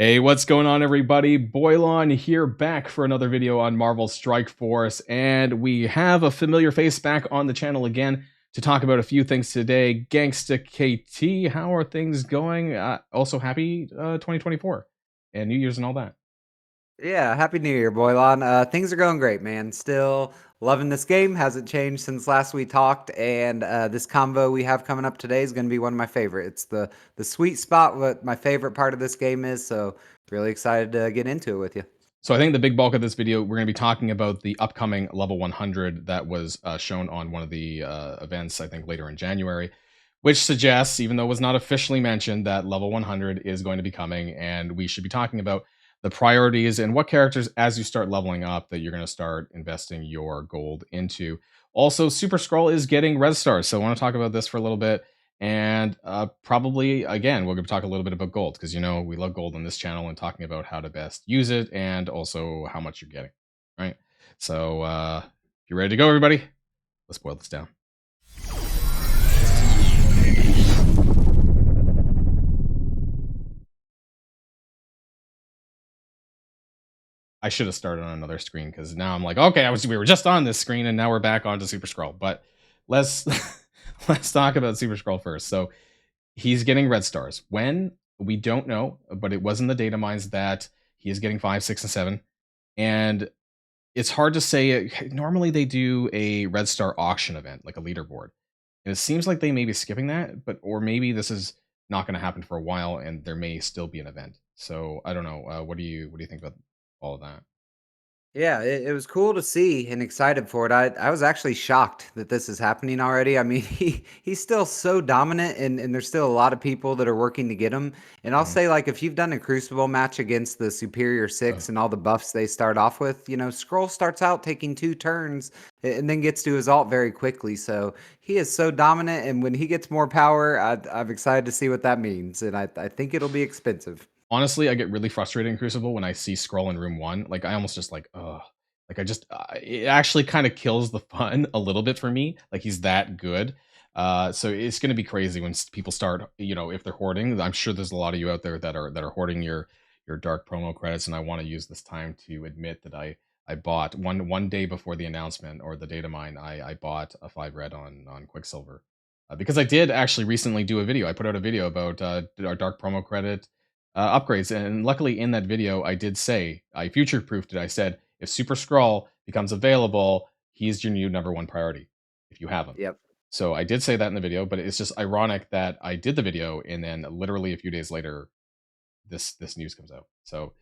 Hey, what's going on, everybody? Boilon here, back for another video on Marvel Strike Force, and we have a familiar face back on the channel again to talk about a few things today. Gangsta KT, how are things going? Also, happy 2024 and New Year's and all that. Yeah, happy New Year, Boilon. Things are going great, man. Still loving this game. Hasn't changed since last we talked, and this combo we have coming up today is going to be one of my favorites. The sweet spot, what my favorite part of this game is. So really excited to get into it with you. So I think the big bulk of this video, we're going to be talking about the upcoming level 100 that was shown on one of the events, I think later in January, which suggests, even though it was not officially mentioned, that level 100 is going to be coming, and we should be talking about the priorities and what characters, as you start leveling up, that you're going to start investing your gold into. Also, Super Skrull is getting res stars, so I want to talk about this for a little bit. And probably, again, we're going to talk a little bit about gold because, we love gold on this channel and talking about how to best use it and also how much you're getting, right? So if you're ready to go, everybody, let's boil this down. I should have started on another screen because now I'm like, okay, we were just on this screen and now we're back onto Super Skrull. But let's let's talk about Super Skrull first. So he's getting red stars. When? We don't know, but it was in the data mines that he is getting 5, 6, and 7. And it's hard to say. Normally they do a red star auction event, like a leaderboard. And it seems like they may be skipping that, or maybe this is not going to happen for a while and there may still be an event. So I don't know. What do you think about all of that? Yeah, it was cool to see and excited for it. I was actually shocked that this is happening already. I mean, he's still so dominant, and there's still a lot of people that are working to get him. And I'll Mhm. say, like, if you've done a Crucible match against the Superior Ugh. Six and all the buffs they start off with, Scroll starts out taking 2 turns and then gets to his ult very quickly. So he is so dominant, and when he gets more power, I'm excited to see what that means. And I think it'll be expensive. Honestly, I get really frustrated in Crucible when I see Skrull in room 1. Like, I almost just like, ugh. Like, it actually kind of kills the fun a little bit for me. Like, he's that good. So it's going to be crazy when people start, if they're hoarding. I'm sure there's a lot of you out there that are hoarding your dark promo credits, and I want to use this time to admit that I bought one day before the announcement or the data mine. I bought a 5 red on Quicksilver because I did actually recently do a video. I put out a video about our dark promo credit upgrades. And luckily, in that video, I did say, I future proofed it. I said, if Super Skrull becomes available, he's your new #1 priority if you have him. Yep. So I did say that in the video, but it's just ironic that I did the video and then literally a few days later, this news comes out. So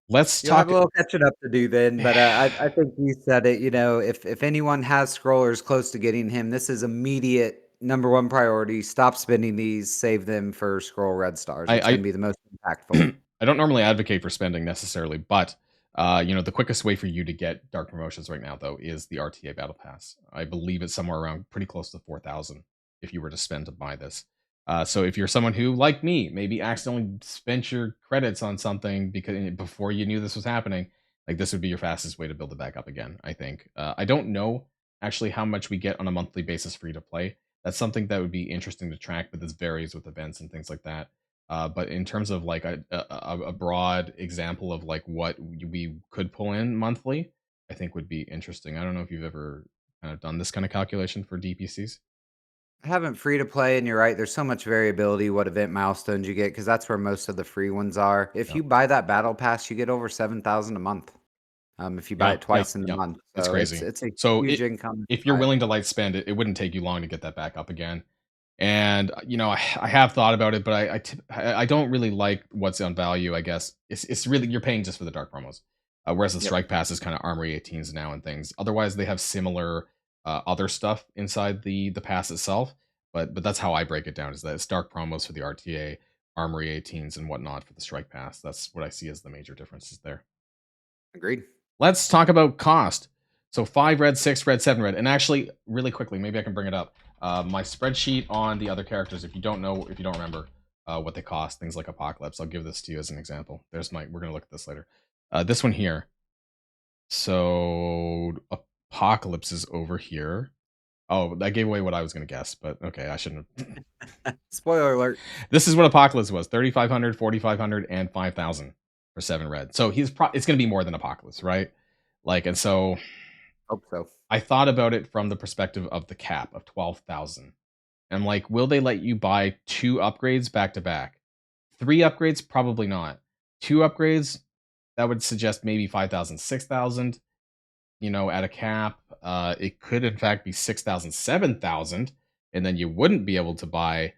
let's You'll have talk. a little catching up to do then, but I think you said it. If anyone has scrollers close to getting him, this is immediate #1 priority. Stop spending these, save them for scroll red stars. It's going I to be the most impactful. I don't normally advocate for spending necessarily, but the quickest way for you to get dark promotions right now, though, is the RTA Battle Pass. I believe it's somewhere around pretty close to 4,000 if you were to spend to buy this. So if you're someone who, like me, maybe accidentally spent your credits on something because before you knew this was happening, like this would be your fastest way to build it back up again. I think. I don't know actually how much we get on a monthly basis free to play. That's something that would be interesting to track, but this varies with events and things like that. But in terms of like a broad example of like what we could pull in monthly, I think would be interesting. I don't know if you've ever kind of done this kind of calculation for DPCs. I haven't free to play, and you're right. There's so much variability what event milestones you get because that's where most of the free ones are. If Yeah, you buy that battle pass, you get over 7,000 a month. If you buy yeah, it yeah, twice in the yeah. month, It's so it's crazy. it's a So huge income to if you're buy it. willing to light spend it, it wouldn't take you long to get that back up again. And I have thought about it, but I don't really like what's on value. I guess it's really you're paying just for the dark promos, whereas the Yep. strike pass is kind of armory 18s now and things. Otherwise, they have similar other stuff inside the pass itself. But that's how I break it down: is that it's dark promos for the RTA, armory 18s, and whatnot for the strike pass. That's what I see as the major differences there. Agreed. Let's talk about cost. So 5 red, 6 red, 7 red. And actually, really quickly, maybe I can bring it up. My spreadsheet on the other characters, if you don't know, if you don't remember what they cost, things like Apocalypse, I'll give this to you as an example. We're going to look at this later. This one here. So Apocalypse is over here. Oh, that gave away what I was going to guess, but okay, I shouldn't have. Spoiler alert. This is what Apocalypse was: 3,500, 4,500, and 5,000 for 7 red. So it's going to be more than Apocalypse, right? Like, and so Hope so. I thought about it from the perspective of the cap of 12,000. And I'm like, will they let you buy 2 upgrades back to back? 3 upgrades? Probably not. 2 upgrades? That would suggest maybe 5,000, 6,000. At a cap. It could, in fact, be 6,000, 7,000, and then you wouldn't be able to buy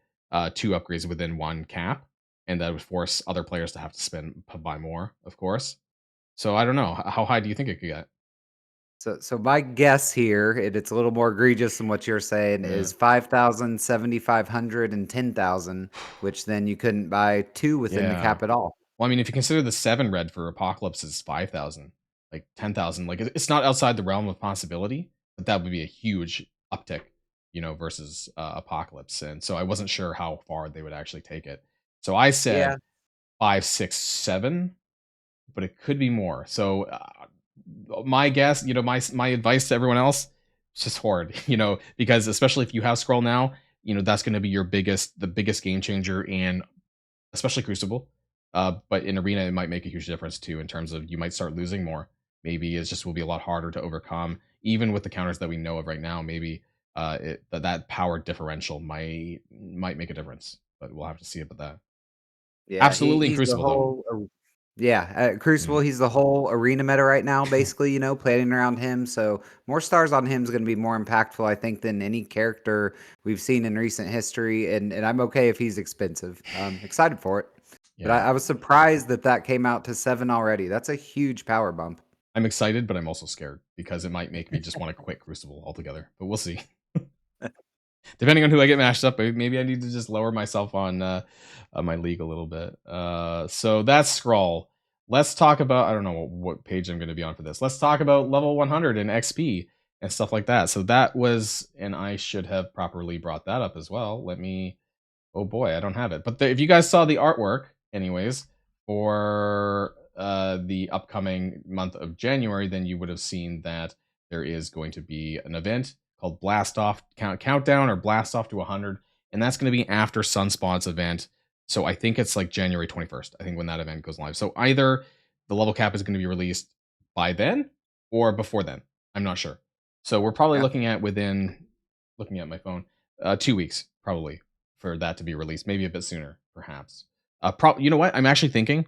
2 upgrades within one cap. And that would force other players to have to buy more, of course. So I don't know. How high do you think it could get? So my guess here, and it's a little more egregious than what you're saying, Yeah. is 5,000, 7,500, and 10,000, which then you couldn't buy 2 within the Yeah. cap at all. Well, I mean, if you consider the 7 red for Apocalypse is 5,000, like 10,000, like it's not outside the realm of possibility, but that would be a huge uptick, versus Apocalypse. And so I wasn't sure how far they would actually take it. So I said Yeah. 5, 6, 7, but it could be more. So my guess, my advice to everyone else, it's just hard, because especially if you have Scroll now, that's going to be the biggest game changer in especially Crucible. But in Arena, it might make a huge difference too in terms of you might start losing more. Maybe it just will be a lot harder to overcome, even with the counters that we know of right now. Maybe that power differential might make a difference, but we'll have to see about that. Yeah, Absolutely in he's the Crucible though. whole yeah, at Mm, Crucible, he's the whole arena meta right now, basically, planning around him. So more stars on him is going to be more impactful, I think, than any character we've seen in recent history. And I'm okay if he's expensive. Excited for it. But yeah, I was surprised that that came out to 7 already. That's a huge power bump. I'm excited, but I'm also scared because it might make me just want to quit Crucible altogether. But we'll see. Depending on who I get matched up, maybe I need to just lower myself on my league a little bit. So that's Skrull. Let's talk about I don't know what page I'm going to be on for this. Let's talk about level 100 and XP and stuff like that. So that was, and I should have properly brought that up as well. Let me. Oh boy, I don't have it. But if you guys saw the artwork, anyways, for the upcoming month of January, then you would have seen that there is going to be an event called Blast Off Countdown or Blast Off to 100, and that's going to be after Sunspot's event. So I think it's like January 21st. I think when that event goes live. So either the level cap is going to be released by then or before then. I'm not sure. So we're probably Yeah. looking at looking at my phone, 2 weeks probably for that to be released. Maybe a bit sooner, perhaps. You know what? I'm actually thinking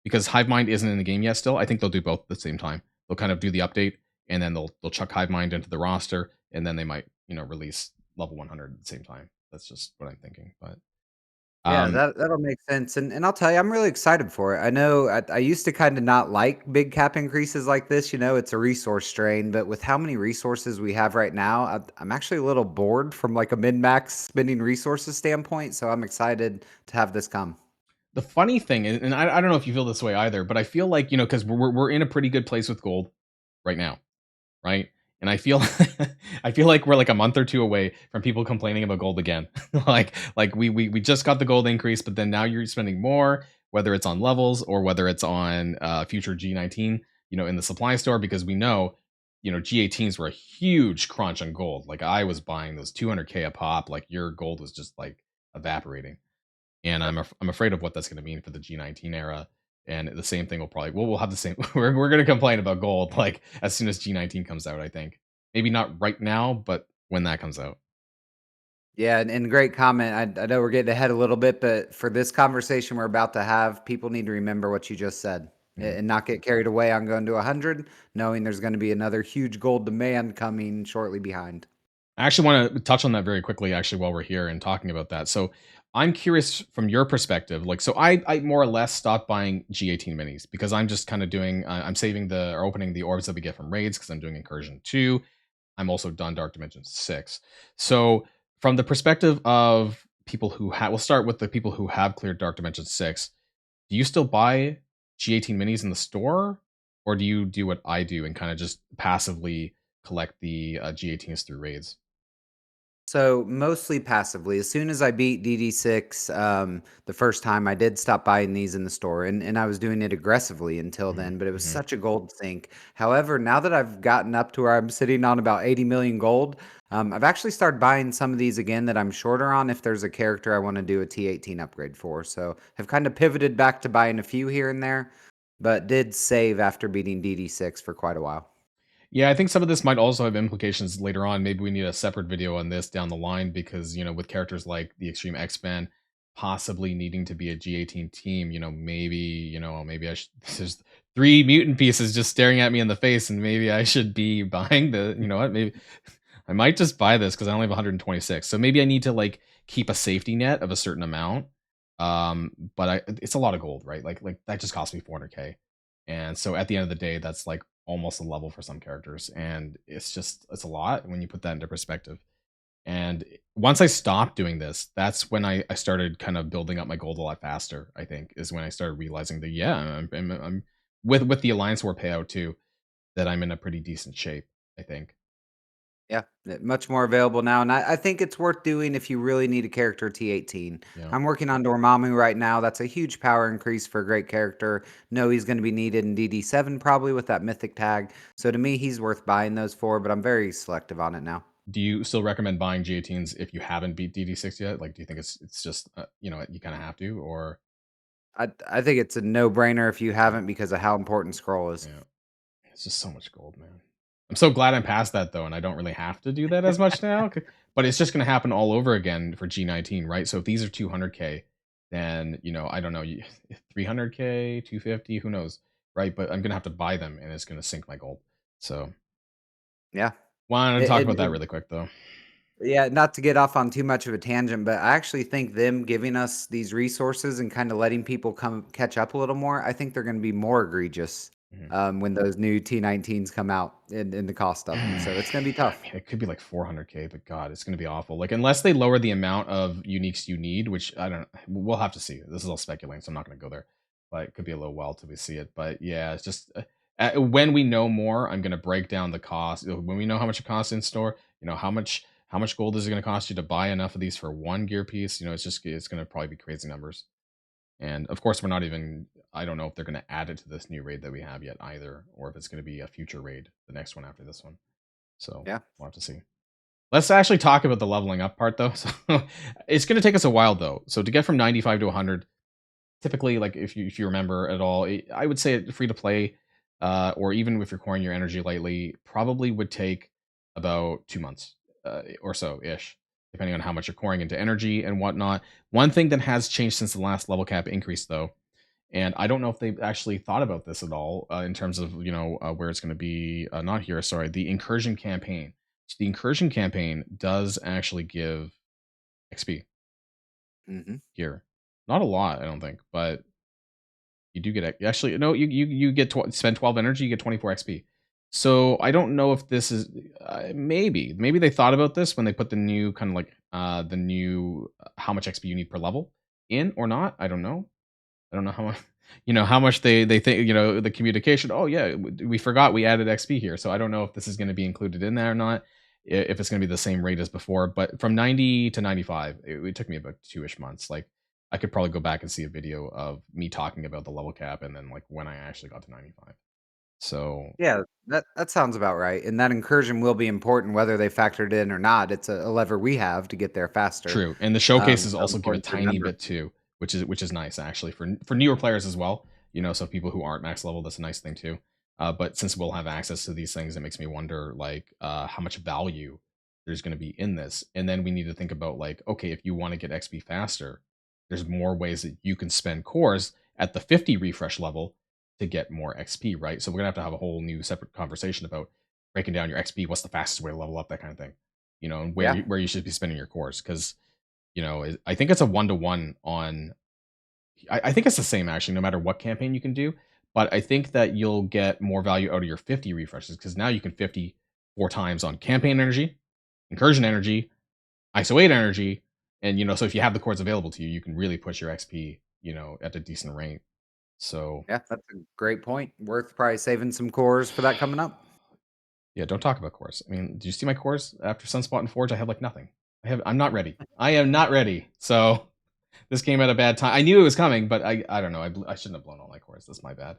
because HiveMind isn't in the game yet. Still, I think they'll do both at the same time. They'll kind of do the update, and then they'll chuck HiveMind into the roster, and then they might release level 100 at the same time. That's just what I'm thinking. But Yeah, um, that'll make sense, and I'll tell you, I'm really excited for it. I know I used to kinda not like big cap increases like this, it's a resource strain, but with how many resources we have right now, I'm actually a little bored from, like, a min-max spending resources standpoint, so I'm excited to have this come. the funny thing is, and I don't know if you feel this way either, but I feel like because we're in a pretty good place with gold right now, right? And I feel I feel like we're like a month or two away from people complaining about gold again. like we just got the gold increase, but then now you're spending more, whether it's on levels or whether it's on future G19, in the supply store, because we know, G18s were a huge crunch on gold. Like I was buying those 200K a pop, like your gold was just like evaporating. And I'm afraid of what that's going to mean for the G19 era. And the same thing will probably we'll have the same. We're going to complain about gold like as soon as G19 comes out. I think maybe not right now, but when that comes out. Yeah, and great comment. I know we're getting ahead a little bit, but for this conversation we're about to have, people need to remember what you just said Yeah. and not get carried away on going to 100, knowing there's gonna be another huge gold demand coming shortly behind. I actually want to touch on that very quickly, actually, while we're here and talking about that. So I'm curious from your perspective, like, so I more or less stopped buying G18 minis because I'm just kind of doing, I'm saving or opening the orbs that we get from raids because I'm doing Incursion 2. I'm also done Dark Dimension 6. So from the perspective of people who have, we'll start with the people who have cleared Dark Dimension 6. Do you still buy G18 minis in the store? Or do you do what I do and kind of just passively collect the G18s through raids? So mostly passively. As soon as I beat DD6, the first time I did stop buying these in the store, and I was doing it aggressively until Mhm, then, but it was mhm. such a gold sink. However, now that I've gotten up to where I'm sitting on about 80 million gold, I've actually started buying some of these again that I'm shorter on if there's a character I want to do a T18 upgrade for. So I've kind of pivoted back to buying a few here and there, but did save after beating DD6 for quite a while. Yeah, I think some of this might also have implications later on. Maybe we need a separate video on this down the line because, with characters like the Extreme X-Men possibly needing to be a G18 team, maybe I should there's 3 mutant pieces just staring at me in the face and maybe I should be buying you know what? Maybe I might just buy this because I only have 126. So maybe I need to like keep a safety net of a certain amount. But it's a lot of gold, right? Like that just cost me 400k. And so at the end of the day, that's like almost a level for some characters. And it's a lot when you put that into perspective. And once I stopped doing this, that's when I started kind of building up my gold a lot faster, I think, is when I started realizing that, yeah, I'm with the Alliance War payout too, that I'm in a pretty decent shape, I think. Yeah, much more available now, and I think it's worth doing if you really need a character T18. Yeah. I'm working on Dormammu right now. That's a huge power increase for a great character. Know he's going to be needed in DD7 probably with that mythic tag. So to me, he's worth buying those for, but I'm very selective on it now. Do you still recommend buying G18s if you haven't beat DD6 yet? Like, do you think it's just you kind of have to, or I think it's a no-brainer if you yeah, haven't because of how important Scroll is. yeah, it's just so much gold, man. I'm so glad I'm past that though, and I don't really have to do that as much now. But it's just going to happen all over again for G19, right? So if these are 200k, then I don't know, 300k, 250, who knows, right? But I'm gonna have to buy them, and it's gonna sink my gold. So Yeah. wanted to It, talk it, about that it- really quick though. yeah, not to get off on too much of a tangent, but I actually think them giving us these resources and kind of letting people come catch up a little more, I think they're going to be more egregious Mhm. when those new T19s come out in the cost of them. So it's going to be I tough. mean, it could be like 400k, but God, it's going to be awful. Like, unless they lower the amount of uniques you need, which I don't, we'll have to see. This is all speculating, so I'm not going to go there. But it could be a little while till we see it. But yeah, it's just when we know more, I'm going to break down the cost. When we know how much it costs in store, how much gold is it going to cost you to buy enough of these for one gear piece? It's going to probably be crazy numbers. And of course, we're not even. I don't know if they're going to add it to this new raid that we have yet either, or if it's going to be a future raid, the next one after this one. So Yeah. we'll have to see. Let's actually talk about the leveling up part though. So it's going to take us a while though. So to get from 95 to 100, typically, like if you remember at all, I would say free to play, or even if you're coring your energy lightly, probably would take about 2 months or so ish, depending on how much you're coring into energy and whatnot. One thing that has changed since the last level cap increase though, and I don't know if they've actually thought about this at all in terms of where it's going to be. Not here, sorry. The incursion campaign. So the incursion campaign does actually give XP Hmm. here. Not a lot, I don't think, but you do get actually no. You get spend 12 energy, you get 24 XP. So I don't know if this is maybe they thought about this when they put the new kind of like the new how much XP you need per level in or not. I don't know. I don't know how much how much they think the communication. Oh yeah, we forgot we added XP here, so I don't know if this is going to be included in there or not. If it's going to be the same rate as before, but from 90 to 95, it took me about 2-ish months. Like I could probably go back and see a video of me talking about the level cap and then like when I actually got to 95. So Yeah, that sounds about right. And that incursion will be important whether they factored in or not. It's a lever we have to get there faster. true, and the showcases So also give a important to tiny remember. bit too, which is nice actually for newer players as well. So people who aren't max level, that's a nice thing too. But since we'll have access to these things, it makes me wonder like how much value there's going to be in this, and then we need to think about like, okay, if you want to get XP faster, there's more ways that you can spend cores at the 50 refresh level to get more XP, right? So we're gonna have a whole new separate conversation about breaking down your XP, what's the fastest way to level up, that kind of thing, and where Yeah. you should be spending your cores because I think it's a 1-to-1 on. I think it's the same actually, no matter what campaign you can do. But I think that you'll get more value out of your 50 refreshes because now you can 50 4 times on campaign energy, incursion energy, ISO 8 energy, and so if you have the cores available to you, you can really push your XP, at a decent rate. So Yeah, that's a great point. Worth probably saving some cores for that coming up. yeah, don't talk about cores. I mean, do you see my cores after Sunspot and Forge? I have like nothing. I'm not ready. I am not ready. So this came at a bad time. I knew it was coming, but I don't know. I shouldn't have blown all my cords. That's my bad.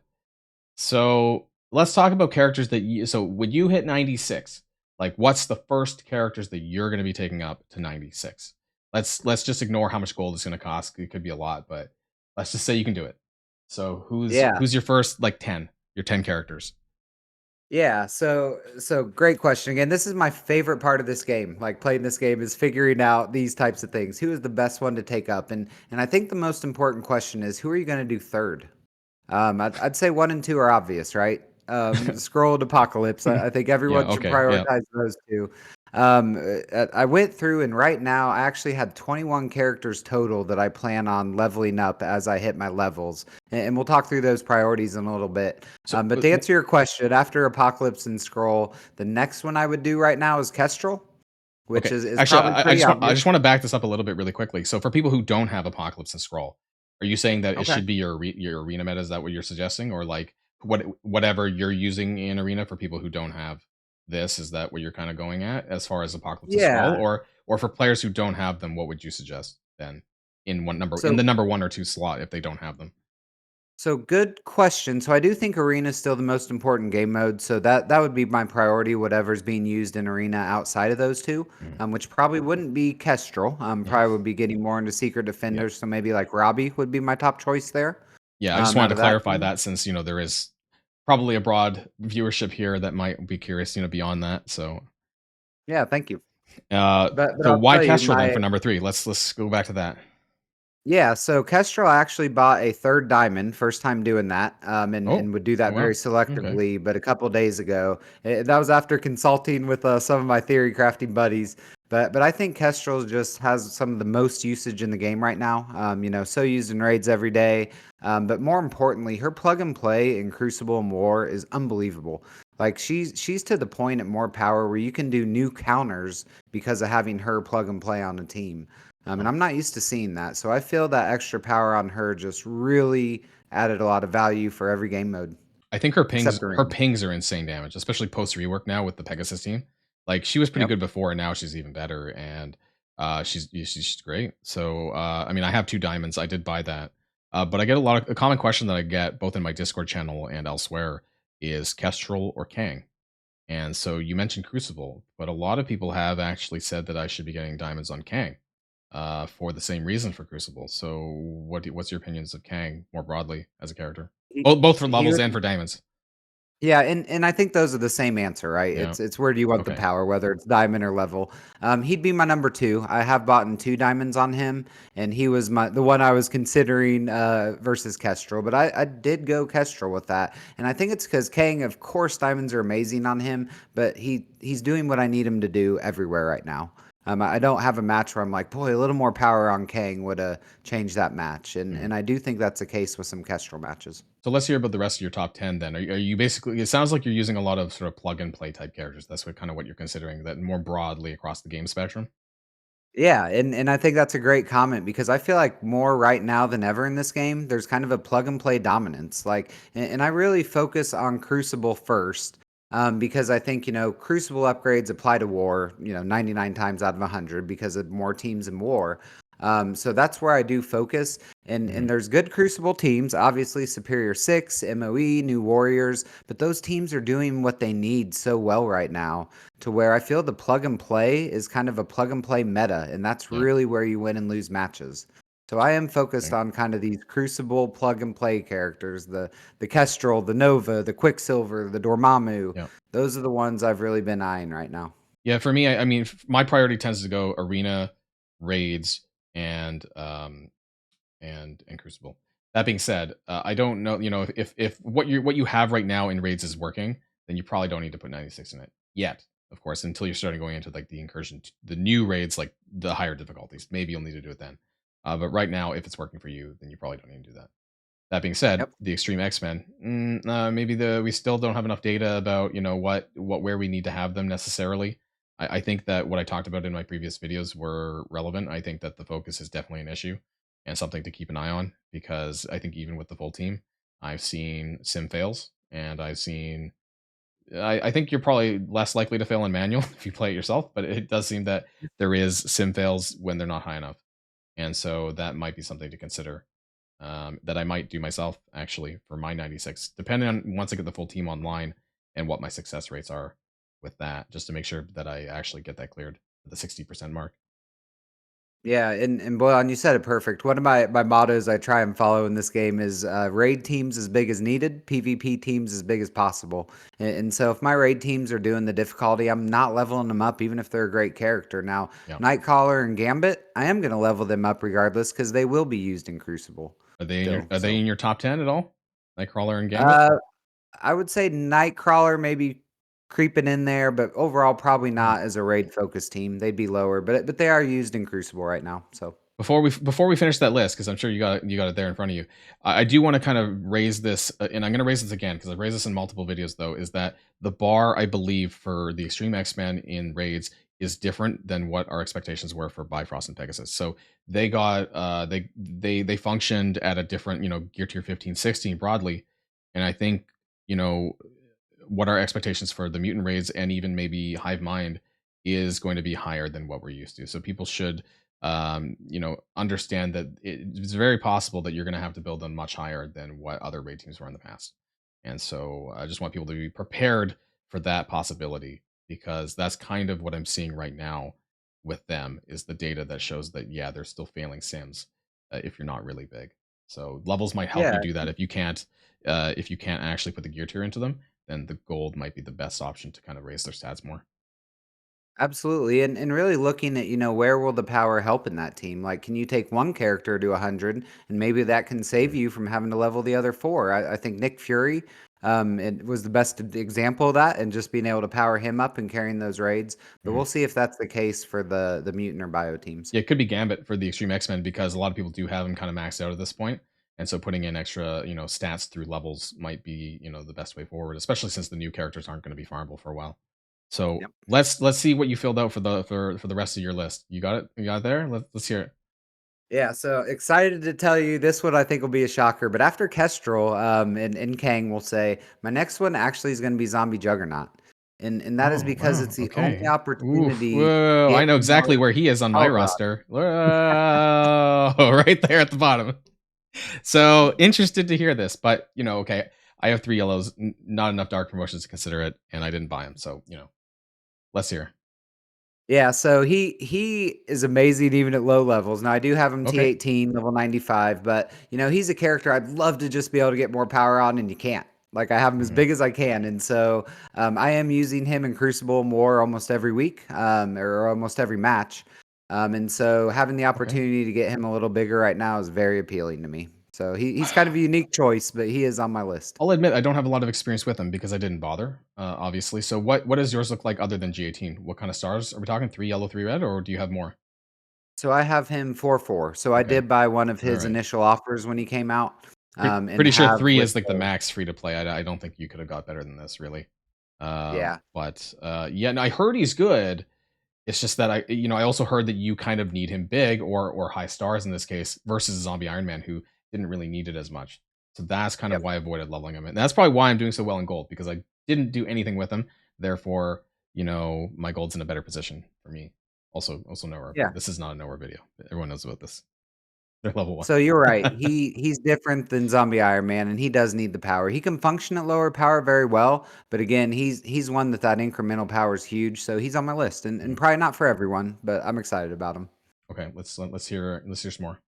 So let's talk about characters that you. So when you hit 96, like what's the first characters that you're going to be taking up to 96? Let's just ignore how much gold it's going to cost. It could be a lot, but let's just say you can do it. So Yeah. who's your first like 10? Your 10 characters. Yeah, so great question. Again, this is my favorite part of this game. Like playing this game is figuring out these types of things. Who is the best one to take up? And I think the most important question is who are you going to do third? I'd say 1 and 2 are obvious, right? Scroll and Apocalypse. I think Yeah. everyone should Okay. Yeah. prioritize those 2. I went through and right now I actually had 21 characters total that I plan on leveling up as I hit my levels, and we'll talk through those priorities in a little bit. So But to answer your question, after Apocalypse and Scroll, the next one I would do right now is Kestrel, which okay. is Actually, probably pretty I obvious. just want to back this up a little bit really quickly. So for people who don't have Apocalypse and Scroll, are you saying that it Okay. should be your arena meta? Is that what you're suggesting, or like whatever you're using in arena for people who don't have this? Is that what you're kind of going at as far as Apocalypse and Scroll, Yeah. or for players who don't have them, what would you suggest then in So the number 1 or 2 slot if they don't have them? So good question. So I do think arena is still the most important game mode. So that would be my priority, whatever's being used in arena outside of those two, Mhm. which probably wouldn't be Kestrel. Yeah. Probably would be getting more into secret Yeah. defenders. So maybe like Robbie would be my top choice there. Yeah. I just Out wanted to of that clarify team. that since there is probably a broad viewership here that might be curious, beyond that. So Yeah, thank you. Uh, But so I'll why tell you, Kestrel then my for number 3? Let's go back to that. Yeah, so Kestrel actually bought a third diamond, first time doing that, Oh, and would do oh that very wow. Okay. selectively. But a couple days ago, that was after consulting with some of my theory crafting buddies. But I think Kestrel just has some of the most usage in the game right now. So used in raids every day. But more importantly, her plug and play in Crucible and War is unbelievable. Like she's to the point at more power where you can do new counters because of having her plug and play on a team. And Wow. I'm not used to seeing that. So I feel that extra power on her just really added a lot of value for every game mode, I think her pings except her Arena. pings are insane damage, especially post rework now with the Pegasus team. Like she was pretty Yep. good before, and now she's even better, and she's great. So I mean, I have 2 diamonds. I did buy that, but I get a common question that I get both in my Discord channel and elsewhere is Kestrel or Kang. And so you mentioned Crucible, but a lot of people have actually said that I should be getting diamonds on Kang, for the same reason for Crucible. So what's your opinions of Kang more broadly as a character? He, Both for he levels would and for diamonds. Yeah, and I think those are the same answer, right? Yeah. It's where do you want the Okay. power, whether it's diamond or level. He'd be my number 2. I have bought in 2 diamonds on him, and he was the one I was considering versus Kestrel, but I did go Kestrel with that, and I think it's because Kang, of course, diamonds are amazing on him, but he's doing what I need him to do everywhere right now. I don't have a match where I'm like, boy, a little more power on Kang would change that match, and Mhm. and I do think that's the case with some Kestrel matches. So let's hear about the rest of your top 10 then. Are you basically, it sounds like you're using a lot of sort of plug and play type characters. That's what you're considering that more broadly across the game spectrum. Yeah, and I think that's a great comment because I feel like more right now than ever in this game, there's kind of a plug and play dominance. Like, and I really focus on Crucible first, because I think Crucible upgrades apply to War, 99 times out of 100 because of more teams in War. So that's where I do focus, and Mhm. there's good Crucible teams, obviously Superior Six, MOE, New Warriors, but those teams are doing what they need so well right now to where I feel the plug and play is kind of a plug and play meta, and that's Yeah. really where you win and lose matches. So I am focused Okay. on kind of these Crucible plug and play characters, the Kestrel, the Nova, the Quicksilver, the Dormammu. Yeah. Those are the ones I've really been eyeing right now. Yeah. For me, I mean, my priority tends to go arena, raids, and and Crucible. That being said, I don't know. If what you have right now in raids is working, then you probably don't need to put 96 in it yet. Of course, until you're starting going into like the incursion, the new raids, like the higher difficulties. Maybe you'll need to do it then. But right now, if it's working for you, then you probably don't need to do that. That being said, Yep. the Extreme X-Men, maybe we still don't have enough data about where we need to have them necessarily. I think that what I talked about in my previous videos were relevant. I think that the focus is definitely an issue and something to keep an eye on because I think even with the full team, I've seen sim fails and I've seen I think you're probably less likely to fail in manual if you play it yourself, but it does seem that there is sim fails when they're not high enough, and so that might be something to consider. That I might do myself actually for my 96, depending on once I get the full team online and what my success rates are with that, just to make sure that I actually get that cleared at the 60% mark. Yeah, and Boyan, you said it perfect. One of my mottos I try and follow in this game is raid teams as big as needed, PvP teams as big as possible. And so if my raid teams are doing the difficulty, I'm not leveling them up, even if they're a great character. Now, Yeah. Nightcaller and Gambit, I am going to level them up regardless because they will be used in Crucible still. Are they So in your top 10 at all? Nightcrawler and Gambit? uh, I would say Nightcrawler maybe creeping in there, but overall probably Hmm. not as a raid focused team. They'd be lower, but they are used in Crucible right now. So. Before we finish that list, because I'm sure you got it there in front of you, I do want to kind of raise this, and I'm going to raise this again because I've raised this in multiple videos. Though, is that the bar I believe for the Extreme X-Men in raids is different than what our expectations were for Bifrost and Pegasus. So they got they functioned at a different gear tier 15, 16 broadly, and I think you know what our expectations for the mutant raids and even maybe Hive Mind is going to be higher than what we're used to. So people should understand that it's very possible that you're going to have to build them much higher than what other raid teams were in the past. And so I just want people to be prepared for that possibility because that's kind of what I'm seeing right now with them is the data that shows that yeah, they're still failing sims if you're not really big. So levels might help Yeah, you do that if you can't actually put the gear tier into them, then the gold might be the best option to kind of raise their stats more. absolutely, and really looking at, where will the power help in that team? Like, can you take one character to 100, and maybe that can save Mhm. you from having to level the other 4? I think Nick Fury, it was the best example of that, and just being able to power him up and carrying those raids. But Mhm. we'll see if that's the case for the mutant or bio teams. Yeah, it could be Gambit for the Extreme X-Men because a lot of people do have him kind of maxed out at this point. And so putting in extra, stats through levels might be, the best way forward, especially since the new characters aren't going to be farmable for a while. So Yep. let's see what you filled out for the rest of your list. You got it? You got it there? Let's hear it. Yeah, so excited to tell you this one I think will be a shocker. But after Kestrel, and Kang will say, my next one actually is going to be Zombie Juggernaut. And that is Oh because wow. it's the only Okay. Oof. opportunity to Whoa. I get know more exactly where he is on my power up. roster. Whoa, right there at the bottom. So interested to hear this, but okay. I have 3 yellows, not enough dark promotions to consider it, and I didn't buy them. So let's hear. Yeah, so he is amazing even at low levels. Now I do have him Okay. T18, level 95, but he's a character I'd love to just be able to get more power on, and you can't. Like I have him as Mhm. big as I can, and so I am using him in Crucible more almost every week, or almost every match. And so having the Okay. opportunity to get him a little bigger right now is very appealing to me. So he's kind of a unique choice, but he is on my list. I'll admit I don't have a lot of experience with them because I didn't bother, obviously. So what does yours look like other than G18? What kind of stars are we talking? 3 yellow, 3 red, or do you have more? So I have him 4-4. So I Okay. did buy one of All his right. initial offers when he came out, and Pretty sure have 3 with is like the the max free to play. I don't think you could have got better than this, really. yeah. But yeah, and I heard he's good. It's just that I also heard that you kind of need him big or high stars in this case versus Zombie Iron Man who didn't really need it as much. So that's kind of Yep. why I avoided leveling him. And that's probably why I'm doing so well in gold because I didn't do anything with him. Therefore, my gold's in a better position for me. Also nowhere, Yeah. but this is not a nowhere video. Everyone knows about this. They're level one. So you're right. He's different than Zombie Iron Man, and he does need the power. He can function at lower power very well, but again, he's one that incremental power is huge. So he's on my list, and Mhm. probably not for everyone, but I'm excited about him. Okay, let's hear some more.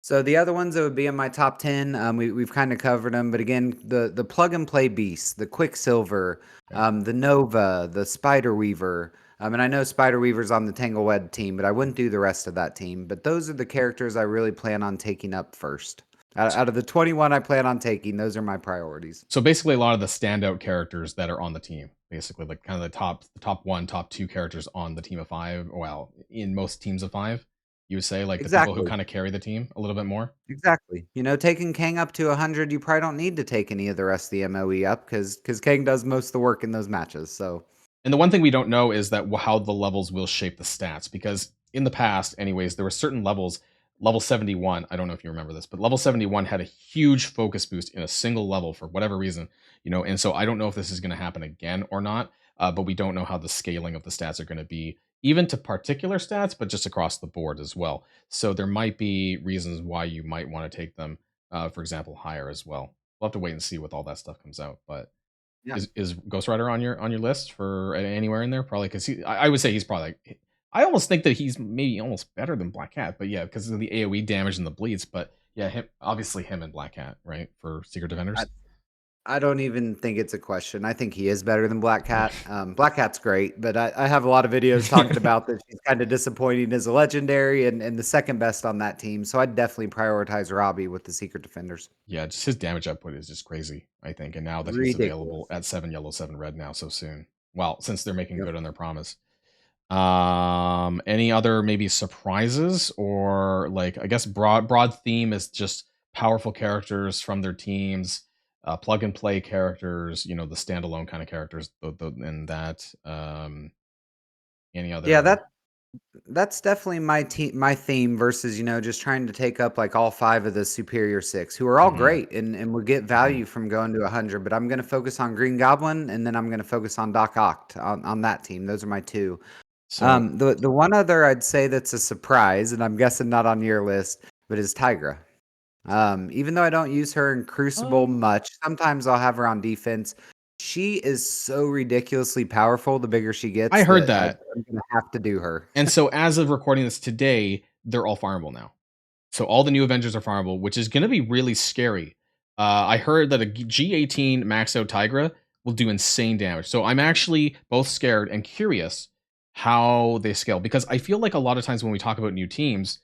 So the other ones that would be in my top 10, we've kind of covered them, but again, the plug and play beasts, the Quicksilver, Okay. the Nova, the Spider Weaver, and I know Spider Weaver's on the Tanglewed team, but I wouldn't do the rest of that team. But those are the characters I really plan on taking up first. Out of the 21 I plan on taking, those are my priorities. So basically, a lot of the standout characters that are on the team, basically, like kind of the top one, top two characters on the team of five. Well, in most teams of five, you would say like the people who Exactly. kind of carry the team a little bit more. Exactly. Taking Kang up to 100, you probably don't need to take any of the rest of the MOE up because Kang does most of the work in those matches. So, And the one thing we don't know is that how the levels will shape the stats because in the past, anyways, there were certain levels level 71, I don't know if you remember this, but level 71 had a huge focus boost in a single level for whatever reason, and so I don't know if this is going to happen again or not, but we don't know how the scaling of the stats are going to be, even to particular stats, but just across the board as well. So there might be reasons why you might want to take them, for example, higher as well. We'll have to wait and see what all that stuff comes out. But Yeah. is Ghost Rider on your list for anywhere in there? Probably because I would say he's probably like, I almost think that he's maybe almost better than Black Cat, but yeah, because of the AoE damage and the bleeds. But yeah, obviously him and Black Cat, right, for Secret I, Defenders. I don't even think it's a question. I think he is better than Black Cat. Black Cat's great, but I have a lot of videos talking about that she's kind of disappointing as a legendary and the second best on that team. So I'd definitely prioritize Robbie with the Secret Defenders. Yeah, just his damage output is just crazy, I think. And now that he's available Ridiculous. at 7 yellow, 7 red now so soon. Well, since they're making Yep. good on their promise. Any other maybe surprises, or like, I guess broad theme is just powerful characters from their teams, plug and play characters, the standalone kind of characters, and that. Any Yeah, other? that's definitely my theme versus, just trying to take up like all 5 of the superior 6, who are all Hmm. great and would get Hmm. value from going to 100, but I'm gonna focus on Green Goblin, and then I'm gonna focus on Doc Ock on that team. Those are my 2. So The one other I'd say that's a surprise, and I'm guessing not on your list, but is Tigra. Even though I don't use her in Crucible um, much, sometimes I'll have her on defense. She is so ridiculously powerful the bigger she I gets heard that that, I'm gonna have to do her. and so as of recording this today, they're all farmable now. So all the new Avengers are farmable, which is going to be really scary. I heard that a G18 max out Tigra will do insane damage. So I'm actually both scared and curious how they scale, because I feel like a lot of times when we talk about new teams,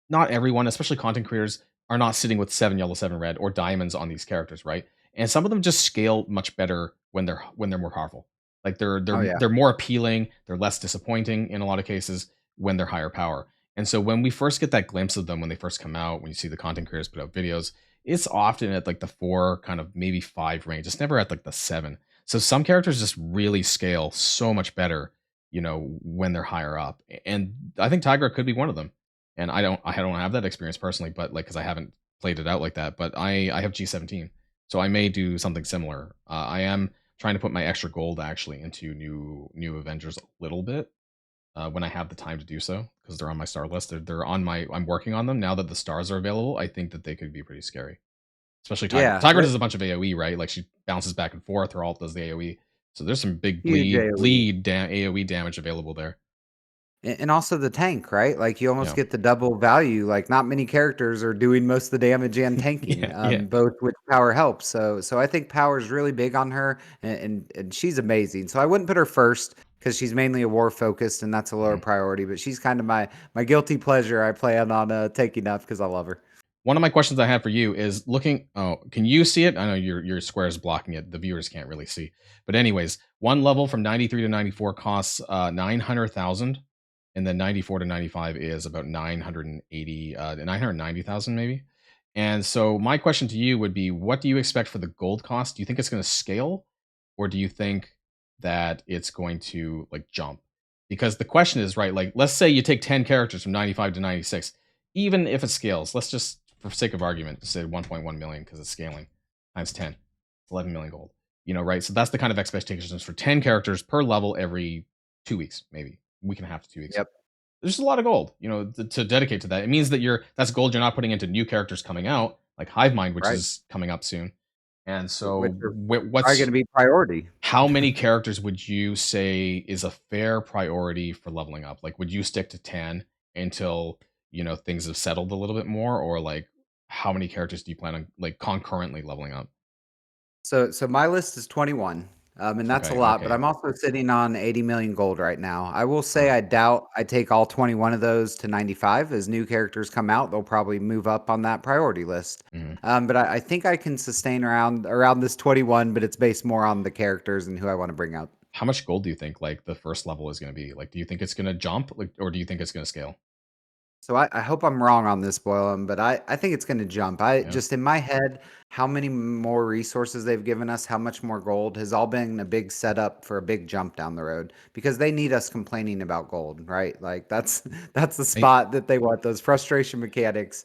not everyone, especially content creators, are not sitting with 7 yellow, 7 red or diamonds on these characters, right? And some of them just scale much better when they're more powerful. Like Oh, yeah. they're more appealing, they're less disappointing in a lot of cases when they're higher power. And so when we first get that glimpse of them when they first come out, when you see the content creators put out videos, it's often at like the 4, kind of maybe 5 range. It's never at like the 7. So some characters just really scale so much better, when they're higher up. And I think Tigra could be one of them, and I don't have that experience personally, but like, because I haven't played it out like that. But I have G17, so I may do something similar. I am trying to put my extra gold actually into new Avengers a little bit, when I have the time to do so, because they're on my star list. They're on my. I'm working on them now that the stars are available. I think that they could be pretty scary, especially Tiger. Yeah, Tiger they're does a bunch of AOE, right? Like she bounces back and forth. Her alt does the AOE. So there's some big huge AoE. AOE damage available there. And also the tank, right? Like, you almost Yeah. get the double value. Like, not many characters are doing most of the damage and tanking, Yeah. Yeah. both with power help. So I think power is really big on her, and she's amazing. So I wouldn't put her first because she's mainly a war focused, and that's a lower Mhm. priority. But she's kind of my guilty pleasure. I plan on taking up because I love her. One of my questions I have for you is looking. Oh, can you see it? I know your square is blocking it. The viewers can't really see. But anyways, one level from 93 to 94 costs 900,000, and then 94 to 95 is about 980 990,000 maybe. And so my question to you would be, what do you expect for the gold cost? Do you think it's going to scale, or do you think that it's going to like jump? Because the question is, right, like, let's say you take 10 characters from 95 to 96, even if it scales, let's just, for sake of argument, say 1.1 million because it's scaling times 10, it's 11 million gold. Right? So that's the kind of expectations for 10 characters per level every 2 weeks, maybe week and a half to 2 weeks. Yep. There's just a lot of gold, to dedicate to that. It means that that's gold you're not putting into new characters coming out, like Hive Mind, which Right. is coming up soon. And Which so, are probably going what's to be priority. how many characters would you say is a fair priority for leveling up? Like, would you stick to 10 until, things have settled a little bit more? Or like, how many characters do you plan on like concurrently leveling up? So my list is 21, and that's a Okay, lot, but okay. I'm also sitting on 80 million gold right now. I will say Uh, I doubt I take all 21 of those to 95. As new characters come out, they'll probably move up on that priority list. mhm. But I think I can sustain around this 21, but it's based more on the characters and who I want to bring up. How much gold do you think like the first level is going to be? Like, do you think it's going to jump, like, or do you think it's going to scale? So I hope I'm wrong on this, Boilem, but I think it's going to jump. I Yeah. just in my head, how many more resources they've given us, how much more gold has all been a big setup for a big jump down the road because they need us complaining about gold, right? Like that's that's the I spot that they want those frustration mechanics.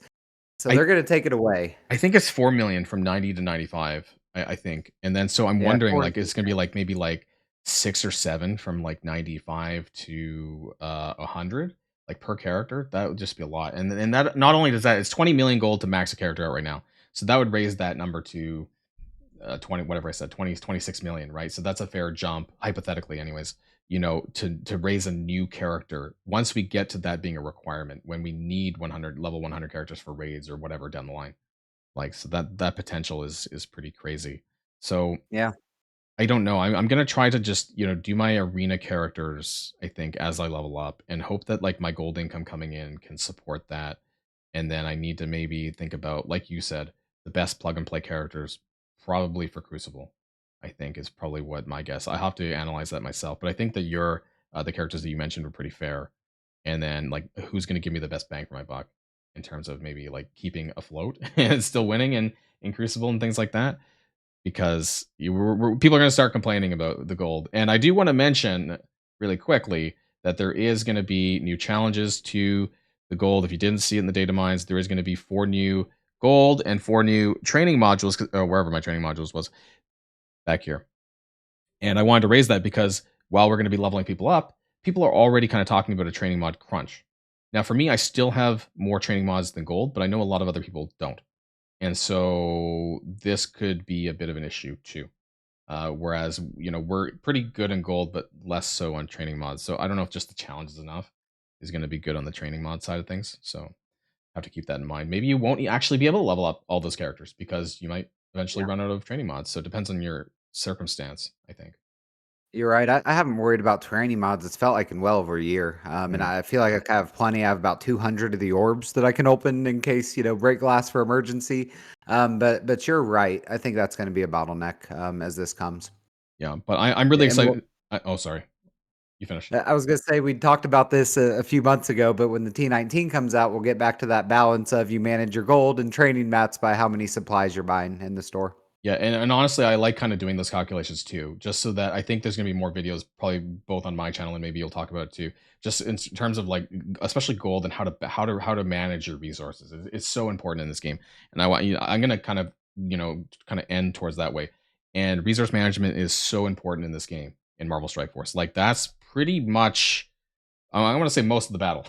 So I they're going to take it away. I think it's 4 million from 90 to 95. I think, and then so I'm Yeah, wondering like according it's gonna be like maybe like 6 or 7 from like 95 to 100 like per character. That would just be a lot, and that not only does that it's 20 million gold to max a character out right now, so that would raise that number to 20 whatever I said 26 million, right? So that's a fair jump hypothetically anyways, to raise a new character once we get to that being a requirement when we need 100 level 100 characters for raids or whatever down the line. Like, so that potential is pretty crazy. So yeah. I don't know. I'm gonna try to just do my arena characters. I think as I level up and hope that like my gold income coming in can support that. And then I need to maybe think about, like you said, the best plug and play characters, probably for Crucible. I think is probably what my guess. I have to analyze that myself, but I think that your the characters that you mentioned were pretty fair. And then like who's going to give me the best bang for my buck in terms of maybe like keeping afloat and still winning in Crucible and things like that, because people are going to start complaining about the gold. And I do want to mention really quickly that there is going to be new challenges to the gold. If you didn't see it in the data mines, there is going to be 4 new gold and 4 new training modules, or wherever my training modules was back here. And I wanted to raise that because while we're going to be leveling people up, people are already kind of talking about a training mod crunch. Now, for me, I still have more training mods than gold, but I know a lot of other people don't. And so this could be a bit of an issue too. Whereas, we're pretty good in gold, but less so on training mods. So I don't know if just the challenge is enough is going to be good on the training mod side of things. So have to keep that in mind. Maybe you won't actually be able to level up all those characters because you might eventually Yeah. run out of training mods. So it depends on your circumstance, I think. You're right. I haven't worried about training mods. It's felt like in well over a year. And Mhm. I feel like I have plenty. I have about 200 of the orbs that I can open in case, break glass for emergency. But you're right. I think that's going to be a bottleneck as this comes. Yeah, but I'm really And excited. Oh, sorry. You finish. I was going to say we talked about this a few months ago, but when the T19 comes out, we'll get back to that balance of you manage your gold and training mats by how many supplies you're buying in the store. Yeah, and honestly, I like kind of doing those calculations too, just so that I think there's gonna be more videos, probably both on my channel and maybe you'll talk about it too, just in terms of like, especially gold and how to manage your resources. It's so important in this game, and I'm gonna kind of end towards that way. And resource management is so important in this game in Marvel Strike Force. Like that's pretty much I want to say most of the battle.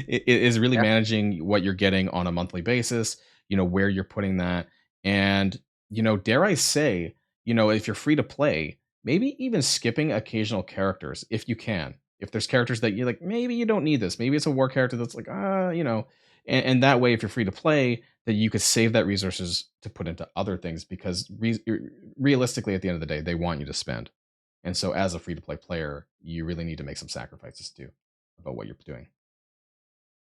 It is really Yeah. managing what you're getting on a monthly basis, where you're putting that. And, dare I say, if you're free to play, maybe even skipping occasional characters if you can. If there's characters that you're like, maybe you don't need this. Maybe it's a war character that's like, and that way, if you're free to play, that you could save that resources to put into other things because realistically, at the end of the day, they want you to spend. And so, as a free to play player, you really need to make some sacrifices too about what you're doing.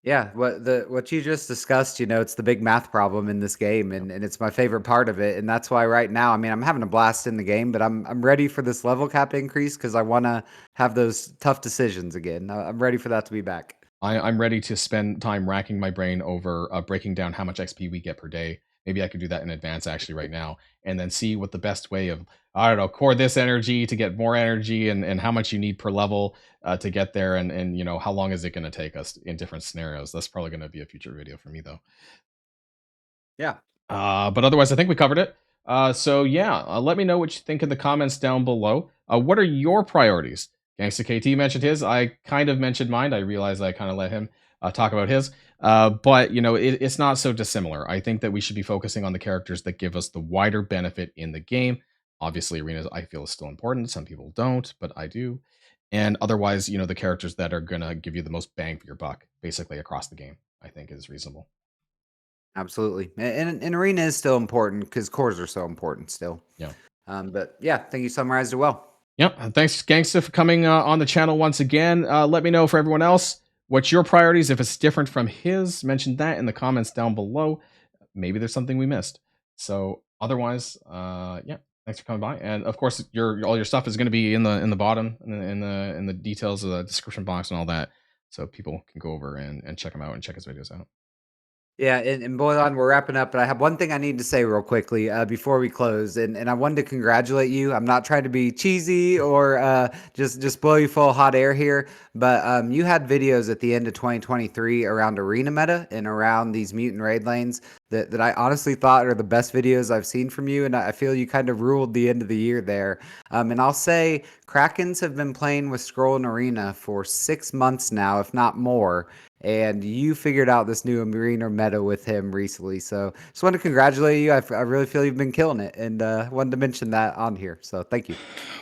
Yeah, what you just discussed, it's the big math problem in this game, Yep. and it's my favorite part of it, and that's why right now, I mean, I'm having a blast in the game, but I'm ready for this level cap increase because I want to have those tough decisions again. I'm ready for that to be back. I'm ready to spend time racking my brain over breaking down how much XP we get per day. Maybe I could do that in advance actually right now, and then see what the best way of, I don't know, core this energy to get more energy, and how much you need per level to get there, and how long is it going to take us in different scenarios. That's probably going to be a future video for me though. Yeah, But otherwise, I think we covered it. So yeah, let me know what you think in the comments down below. What are your priorities? Gangsta KT mentioned his. I kind of mentioned mine. I realized I kind of let him talk about his. But it's not so dissimilar. I think that we should be focusing on the characters that give us the wider benefit in the game. Obviously, arenas I feel is still important. Some people don't, but I do. And otherwise, the characters that are gonna give you the most bang for your buck, basically across the game, I think is reasonable. absolutely. And arena is still important because cores are so important still. Yeah. But yeah, I think you summarized it well. Yep. Thanks, Gangsta, for coming on the channel once again. Let me know for everyone else what's your priorities. If it's different from his, mention that in the comments down below. Maybe there's something we missed. So otherwise, yeah. Thanks for coming by, and of course, all your stuff is going to be in the bottom in the details of the description box and all that. so people can go over and check him out and check his videos out. Yeah, and Boilon, we're wrapping up, but I have one thing I need to say real quickly before we close, and I wanted to congratulate you. I'm not trying to be cheesy or just blow you full of hot air here, but you had videos at the end of 2023 around arena meta and around these mutant raid lanes that I honestly thought are the best videos I've seen from you, and I feel you kind of ruled the end of the year there. And I'll say Krakens have been playing with Skrull and Arena for 6 months now, if not more, and you figured out this new arena meta with him recently. So just wanted to congratulate you. I really feel you've been killing it, and wanted to mention that on here. So thank you.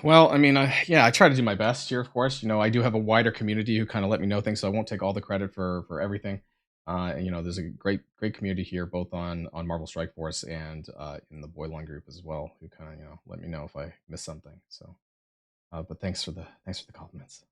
Well, I mean, yeah, I try to do my best here. Of course, I do have a wider community who kind of let me know things, so I won't take all the credit for everything. And, there's a great community here, both on Marvel Strike Force and in the Boilon group as well, who kind of let me know if I miss something. So, but thanks for the compliments.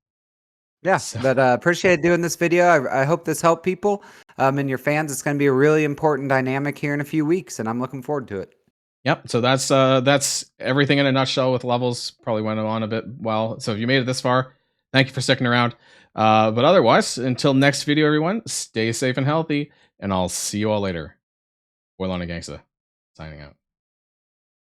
Yeah, So, but appreciate doing this video. I hope this helped people and your fans. It's going to be a really important dynamic here in a few weeks, and I'm looking forward to it. yep. So that's everything in a nutshell with levels. Probably went on a bit well. So if you made it this far, thank you for sticking around. But otherwise, until next video, everyone, stay safe and healthy, and I'll see you all later. Boilon and Gangsta, signing out.